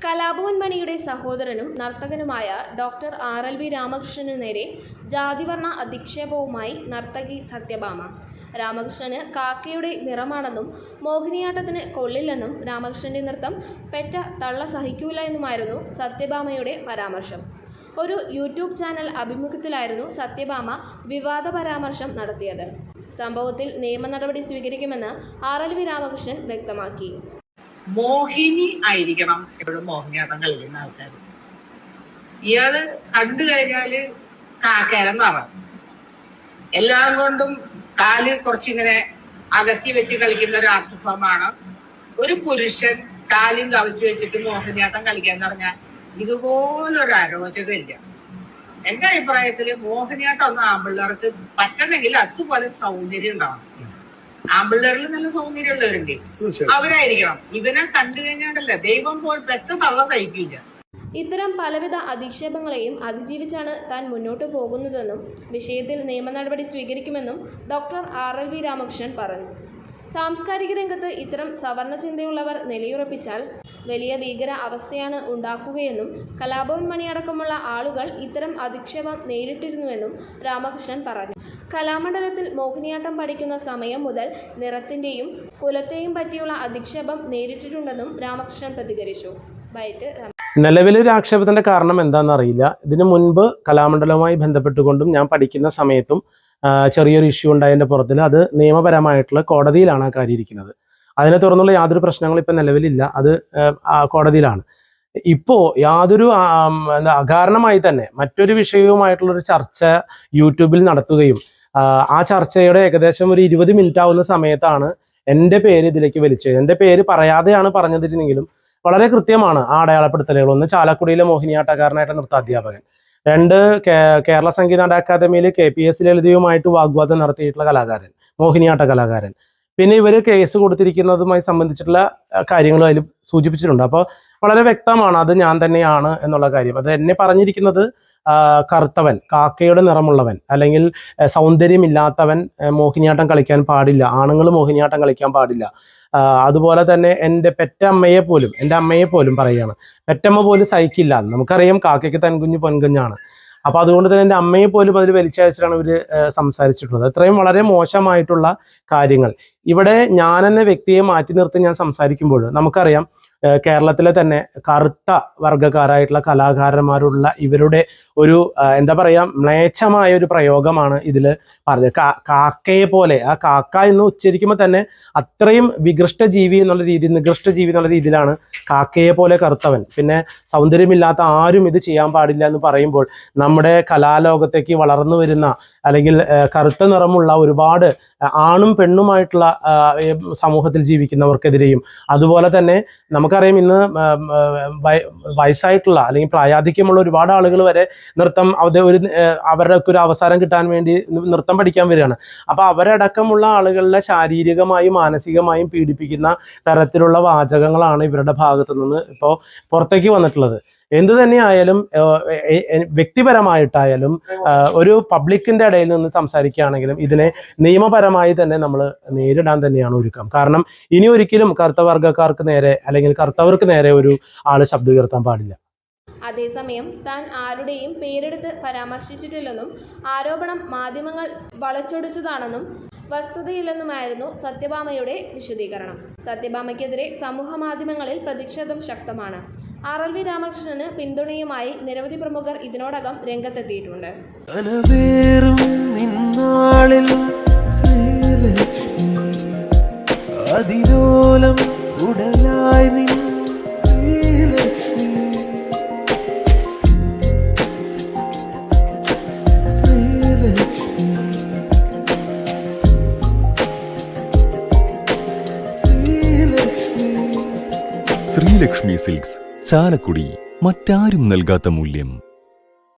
കലാഭവൻ മണിയുടെ സഹോദരനും നർത്തകനുമായ doctor RLV രാമകൃഷ്ണനു നേരെ ജാതിവർണ്ണ അധിക്ഷേപവുമായി നർത്തകി സത്യഭാമ. രാമകൃഷ്ണന് കാക്കയുടെ നിറമാണെന്നും മോഹിനിയാട്ടത്തിന് കൊള്ളില്ലെന്നും രാമകൃഷ്ണന്റെ നൃത്തം പെറ്റ തള്ള സഹിക്കൂല എന്നുമായിരുന്നു സത്യഭാമയുടെ പരാമർശം. ഒരു യൂട്യൂബ് ചാനൽ അഭിമുഖത്തിലായിരുന്നു സത്യഭാമ വിവാദ പരാമർശം നടത്തിയത്. സംഭവത്തിൽ നിയമ നടപടി സ്വീകരിക്കുമെന്ന് RLV രാമകൃഷ്ണൻ വ്യക്തമാക്കി. മോഹിനി ആയിരിക്കണം എപ്പോഴും മോഹിനിയാട്ടം കളിക്കുന്ന ആൾക്കാർ. ഇയാള് കണ്ടു കഴിഞ്ഞാല് കാക്കേരം നിറം, എല്ലാം കൊണ്ടും കാല് കുറച്ചിങ്ങനെ അകത്തി വെച്ച് കളിക്കുന്ന ഒരു ആർട്ട് ഫോമാണ്. ഒരു പുരുഷൻ കാലും കവിച്ചു വെച്ചിട്ട് മോഹിനിയാട്ടം കളിക്കാന്ന് പറഞ്ഞാൽ ഇതുപോലൊരു അരോചകമില്ല. എന്റെ അഭിപ്രായത്തില് മോഹിനിയാട്ടം ഒന്നും ആമ്പിള്ളേർക്ക് പറ്റണമെങ്കിൽ അതുപോലെ സൗന്ദര്യം ഉണ്ടാവണം. ആമ്പിള്ളേരിൽ നല്ല സൗന്ദര്യമുള്ളവരുണ്ട്, അവരായിരിക്കണം. ഇതിനെ കണ്ടു കഴിഞ്ഞാണ്ടല്ല ദൈവം പോൽ പെറ്റ തള്ള സഹിക്കില്ല. ഇത്തരം പലവിധ അധിക്ഷേപങ്ങളെയും അതിജീവിച്ചാണ് താൻ മുന്നോട്ടു പോകുന്നതെന്നും വിഷയത്തിൽ നിയമ നടപടി സ്വീകരിക്കുമെന്നും ഡോക്ടർ RLV രാമകൃഷ്ണൻ പറഞ്ഞു. സാംസ്കാരിക രംഗത്ത് ഇത്തരം സവർണ ചിന്തയുള്ളവർ നിലയുറപ്പിച്ചാൽ വലിയ ഭീകര അവസ്ഥയാണ് ഉണ്ടാക്കുകയെന്നും കലാഭവൻ മണി അടക്കമുള്ള ആളുകൾ ഇത്തരം അധിക്ഷേപം നേരിട്ടിരുന്നുവെന്നും രാമകൃഷ്ണൻ പറഞ്ഞു. കലാമണ്ഡലത്തിൽ മോഹിനിയാട്ടം പഠിക്കുന്ന സമയം മുതൽ നിറത്തിൻ്റെയും കുലത്തെയും പറ്റിയുള്ള അധിക്ഷേപം നേരിട്ടിട്ടുണ്ടെന്നും രാമകൃഷ്ണൻ പ്രതികരിച്ചു. നിലവിലൊരു ആക്ഷേപത്തിന്റെ കാരണം എന്താണെന്ന് അറിയില്ല. ഇതിനു മുൻപ് കലാമണ്ഡലവുമായി ബന്ധപ്പെട്ടുകൊണ്ടും ഞാൻ പഠിക്കുന്ന സമയത്തും ചെറിയൊരു ഇഷ്യൂ ഉണ്ടായതിന്റെ പുറത്തിൽ അത് നിയമപരമായിട്ടുള്ള കോടതിയിലാണ് ആ കാര്യം ഇരിക്കുന്നത്. അതിനെ തുടർന്നുള്ള യാതൊരു പ്രശ്നങ്ങളും ഇപ്പം നിലവിലില്ല. അത് കോടതിയിലാണ്. ഇപ്പോൾ യാതൊരു അകാരണമായി തന്നെ മറ്റൊരു വിഷയവുമായിട്ടുള്ളൊരു ചർച്ച യൂട്യൂബിൽ നടത്തുകയും ആ ചർച്ചയുടെ ഏകദേശം ഒരു 20 മിനിറ്റ് ആവുന്ന സമയത്താണ് എൻ്റെ പേര് ഇതിലേക്ക് വലിച്ചത്. എൻ്റെ പേര് പറയാതെയാണ് പറഞ്ഞതിരുന്നെങ്കിലും വളരെ കൃത്യമാണ് ആ അടയാളപ്പെടുത്തലുകൾ. ഒന്ന്, ചാലക്കുടിയിലെ മോഹിനിയാട്ടക്കാരനായിട്ട് നൃത്താധ്യാപകൻ. 2, കേരള സംഗീത അക്കാദമിയിൽ KPS ലളിതയുമായിട്ട് വാഗ്വാദം നടത്തിയിട്ടുള്ള കലാകാരൻ, മോഹിനിയാട്ട കലാകാരൻ. പിന്നെ ഇവർ കേസ് കൊടുത്തിരിക്കുന്നതുമായി സംബന്ധിച്ചിട്ടുള്ള കാര്യങ്ങളും അതിൽ സൂചിപ്പിച്ചിട്ടുണ്ട്. അപ്പോൾ വളരെ വ്യക്തമാണ് അത് ഞാൻ തന്നെയാണ് എന്നുള്ള കാര്യം. അത് എന്നെ പറഞ്ഞിരിക്കുന്നത് കറുത്തവൻ, കാക്കയുടെ നിറമുള്ളവൻ, അല്ലെങ്കിൽ സൗന്ദര്യമില്ലാത്തവൻ മോഹിനിയാട്ടം കളിക്കാൻ പാടില്ല, ആണുങ്ങൾ മോഹിനിയാട്ടം കളിക്കാൻ പാടില്ല. അതുപോലെ തന്നെ എൻ്റെ പെറ്റമ്മയെ പോലും പറയുകയാണ്, പെറ്റമ്മ പോലും സഹിക്കില്ല. നമുക്കറിയാം കാക്കയ്ക്ക് തൻകുഞ്ഞ് പൊൻകുഞ്ഞാണ്. അപ്പോൾ അതുകൊണ്ട് തന്നെ എൻ്റെ അമ്മയെ പോലും അതിൽ വലിച്ചയച്ചിട്ടാണ് ഇവർ സംസാരിച്ചിട്ടുള്ളത്. അത്രയും വളരെ മോശമായിട്ടുള്ള കാര്യങ്ങൾ. ഇവിടെ ഞാനെന്ന വ്യക്തിയെ മാറ്റി നിർത്തി ഞാൻ സംസാരിക്കുമ്പോൾ നമുക്കറിയാം കേരളത്തിലെ തന്നെ കറുത്ത വർഗ്ഗക്കാരായിട്ടുള്ള കലാകാരന്മാരുള്ള ഇവരുടെ ഒരു എന്താ പറയുക, മ്ലേച്ഛമായ ഒരു പ്രയോഗമാണ് ഇതിൽ പറഞ്ഞത്. കാക്കയെ പോലെ, ആ കാക്ക എന്ന് ഉച്ചരിക്കുമ്പോൾ തന്നെ അത്രയും നികൃഷ്ട ജീവി എന്നുള്ള രീതിയിലാണ് കാക്കയെ പോലെ കറുത്തവൻ, പിന്നെ സൗന്ദര്യമില്ലാത്ത ആരും ഇത് ചെയ്യാൻ പാടില്ല എന്ന് പറയുമ്പോൾ നമ്മുടെ കലാലോകത്തേക്ക് വളർന്നു വരുന്ന അല്ലെങ്കിൽ കറുത്ത നിറമുള്ള ഒരുപാട് ആണും പെണ്ണുമായിട്ടുള്ള സമൂഹത്തിൽ ജീവിക്കുന്നവർക്കെതിരെയും, അതുപോലെ തന്നെ നമുക്കറിയാം ഇന്ന് വയസ്സായിട്ടുള്ള അല്ലെങ്കിൽ പ്രായാധിക്യമുള്ള ഒരുപാട് ആളുകൾ വരെ നൃത്തം അവരുടെ ഒരു അവസരം കിട്ടാൻ വേണ്ടി നൃത്തം പഠിക്കാൻ വരികയാണ്. അപ്പോൾ അവരടക്കമുള്ള ആളുകളെ ശാരീരികമായും മാനസികമായും പീഡിപ്പിക്കുന്ന തരത്തിലുള്ള വാചകങ്ങളാണ് ഇവരുടെ ഭാഗത്തു നിന്ന് ഇപ്പോൾ പുറത്തേക്ക് വന്നിട്ടുള്ളത്. എന്തു തന്നെയായാലും വ്യക്തിപരമായിട്ടായാലും ഒരു പബ്ലിക്കിന്റെ ഇടയിൽ നിന്ന് സംസാരിക്കുകയാണെങ്കിലും ഇതിനെ നിയമപരമായി തന്നെ നമ്മൾ നേരിടാൻ തന്നെയാണ് ഒരുക്കം. കാരണം ഇനി ഒരിക്കലും കറുത്ത വർഗ്ഗക്കാർക്ക് നേരെ അല്ലെങ്കിൽ കറുത്തവർക്ക് നേരെ ഒരു ആള് ശബ്ദം ഉയർത്താൻ പാടില്ല. അതേസമയം താൻ ആരുടെയും പേരെടുത്ത് പരാമർശിച്ചിട്ടില്ലെന്നും ആരോപണം മാധ്യമങ്ങൾ വളച്ചൊടിച്ചതാണെന്നും വസ്തുതയില്ലെന്നുമായിരുന്നു സത്യഭാമയുടെ വിശദീകരണം. സത്യഭാമയ്ക്കെതിരെ സമൂഹ മാധ്യമങ്ങളിൽ പ്രതിഷേധം ശക്തമാണ്. RLV രാമകൃഷ്ണന് പിന്തുണയുമായി നിരവധി പ്രമുഖർ ഇതിനോടകം രംഗത്തെത്തിയിട്ടുണ്ട്. ശ്രീലക്ഷ്മി സിൽക്സ്, ചാലക്കുടി. മറ്റാരും നൽകാത്ത മൂല്യം.